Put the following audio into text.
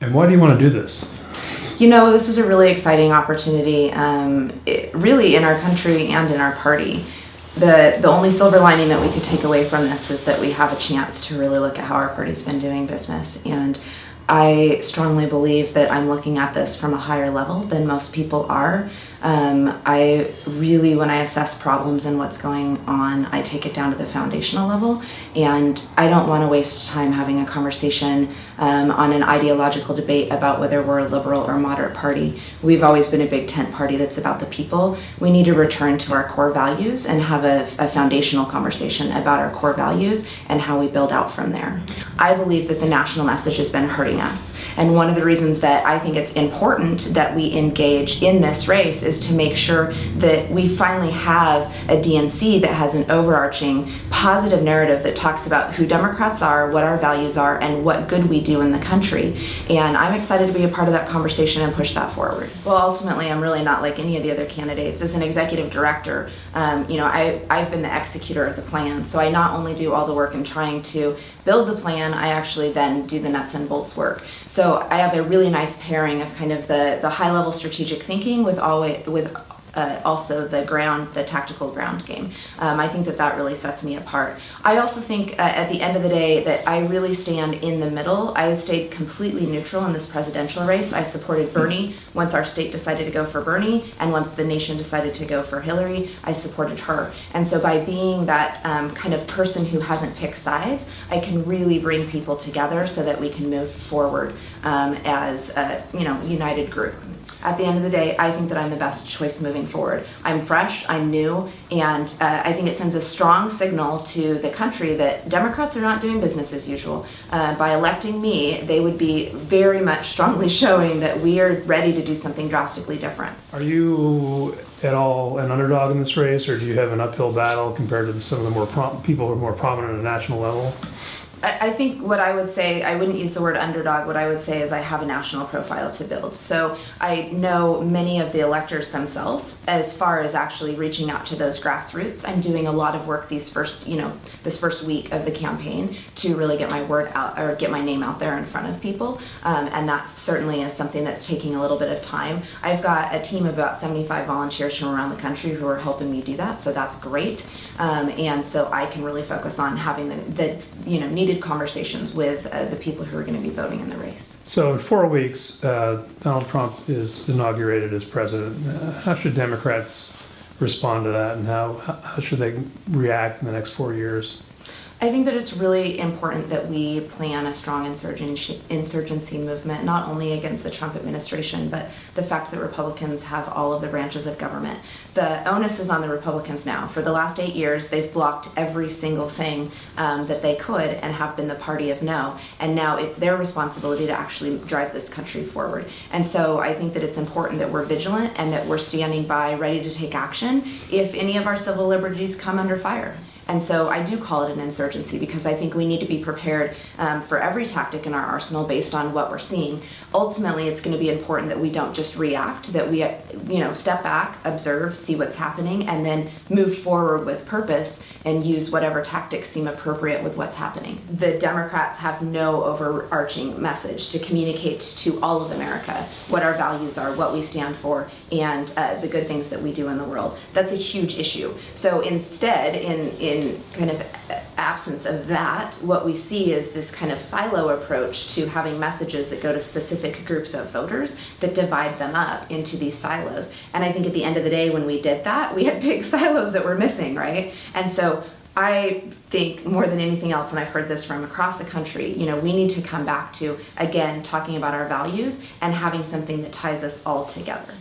And why do you want to do this? This is a really exciting opportunity, really in our country and in our party. The only silver lining that we could take away from this is that we have a chance to really look at how our party's been doing business. And I strongly believe that I'm looking at this from a higher level than most people are. I really, when I assess problems and what's going on, I take it down to the foundational level, and I don't want to waste time having a conversation on an ideological debate about whether we're a liberal or moderate party. We've always been a big tent party that's about the people. We need to return to our core values and have a foundational conversation about our core values and how we build out from there. I believe that the national message has been hurting us, and one of the reasons that I think it's important that we engage in this race is to make sure that we finally have a DNC that has an overarching positive narrative that talks about who Democrats are, what our values are, and what good we do in the country. And I'm excited to be a part of that conversation and push that forward. Well, ultimately, I'm really not like any of the other candidates. As an executive director, I've been the executor of the plan. So I not only do all the work in trying to build the plan, I actually then do the nuts and bolts work. So I have a really nice pairing of kind of the high-level strategic thinking with also the tactical ground game. I think that really sets me apart. I also think at the end of the day that I really stand in the middle. I stayed completely neutral in this presidential race. I supported Bernie once our state decided to go for Bernie, and once the nation decided to go for Hillary, I supported her. And so by being that kind of person who hasn't picked sides, I can really bring people together so that we can move forward as a united group. At the end of the day, I think that I'm the best choice moving forward. I'm fresh, I'm new, and I think it sends a strong signal to the country that Democrats are not doing business as usual. By electing me, they would be very much strongly showing that we are ready to do something drastically different. Are you at all an underdog in this race, or do you have an uphill battle compared to some of the more people who are more prominent at a national level? I think what I would say, I wouldn't use the word underdog. What I would say is I have a national profile to build. So I know many of the electors themselves as far as actually reaching out to those grassroots. I'm doing a lot of work this first week of the campaign to really get my word out or get my name out there in front of people. And that certainly is something that's taking a little bit of time. I've got a team of about 75 volunteers from around the country who are helping me do that. So that's great. And so I can really focus on having the needed conversations with the people who are going to be voting in the race. So in 4 weeks, Donald Trump is inaugurated as president. How should Democrats respond to that, and how should they react in the next 4 years? I think that it's really important that we plan a strong insurgency movement, not only against the Trump administration, but the fact that Republicans have all of the branches of government. The onus is on the Republicans now. For the last 8 years, they've blocked every single thing that they could and have been the party of no. And now it's their responsibility to actually drive this country forward. And so I think that it's important that we're vigilant and that we're standing by, ready to take action if any of our civil liberties come under fire. And so I do call it an insurgency because I think we need to be prepared for every tactic in our arsenal based on what we're seeing. Ultimately, it's going to be important that we don't just react, that we step back, observe, see what's happening, and then move forward with purpose and use whatever tactics seem appropriate with what's happening. The Democrats have no overarching message to communicate to all of America what our values are, what we stand for, and the good things that we do in the world. That's a huge issue. So instead, in kind of absence of that, what we see is this kind of silo approach to having messages that go to specific groups of voters that divide them up into these silos. And I think at the end of the day, when we did that, we had big silos that were missing, right? And so I think more than anything else, and I've heard this from across the country, we need to come back to, again, talking about our values and having something that ties us all together.